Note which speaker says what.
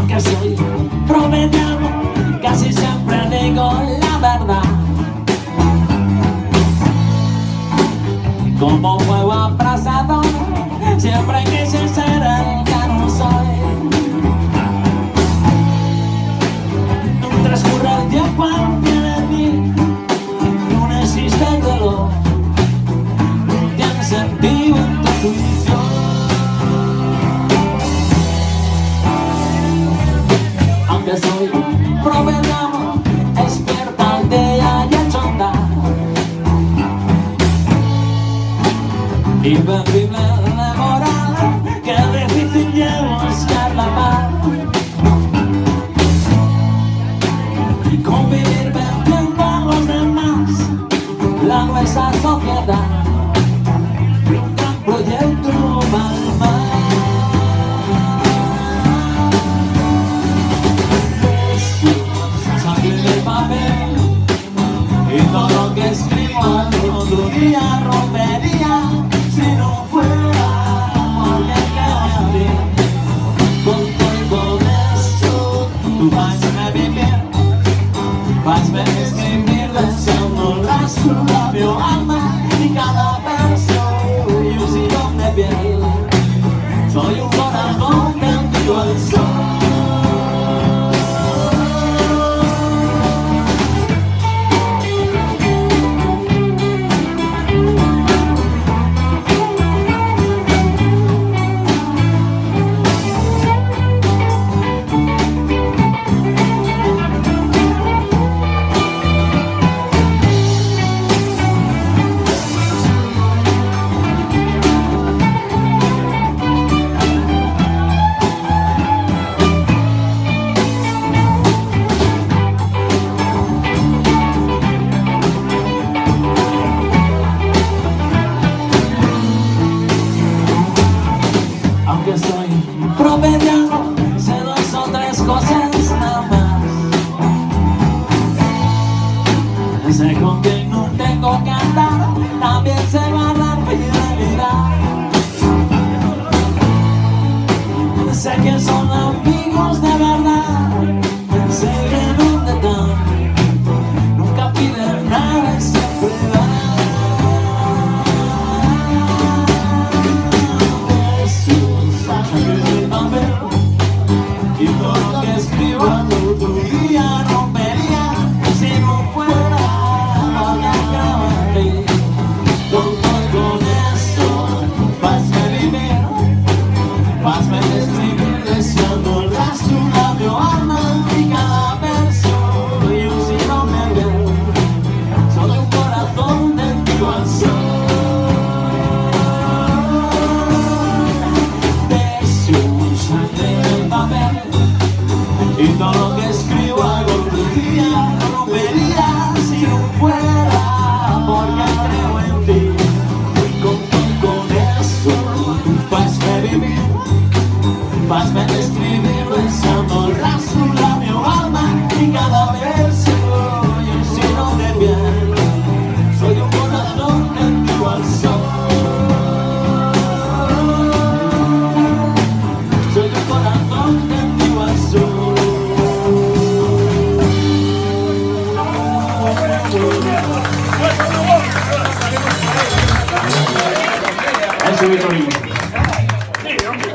Speaker 1: Aunque soy promediano, casi siempre digo la verdad. Como fuego abrasador, siempre quise ser el que no soy. Transcurre el tiempo al pie de mí, no existe el dolor, no tiene sentido en tu juicio. Aunque soy proveedor, despierta al día y hecho andar, invencible de moral, que difícil llevo buscar la paz. Convivir vendiendo a los demás, la nuestra sociedad, un gran proyecto mal. Sangre en el papel y todo lo que escribo al otro día rompería si no fuera por el que a ti. Con eso tú vas a vivir. Hazme escribir deseando su labio alma y cada verso y un sillón de piel. Soy un corazón tendido al sol. Aunque soy promediano, sé dos o tres cosas nada más. Sé con quién no tengo que andar, también sé guardar fidelidad. Sé que son amigos de verdad, sé que donde están, nunca piden nada y siempre dan. Y todo lo que escribo al otro día rompería si no fuera lo que acabo en mí. Con eso, hazme vivir, hazme escribir deseando su labio alma y cada verso y un sillón de piel. Soy un corazón tendido al sol. Y todo lo que escribo algún día rompería si no fuera porque creo en ti. Con eso, hazme vivir, hazme escribir besando su labio alma y cada verso y un signo de piel. Soy un corazón tendido al sol. Soy un corazón tendido al sol. Eso es Vitorino. Sí, hombre.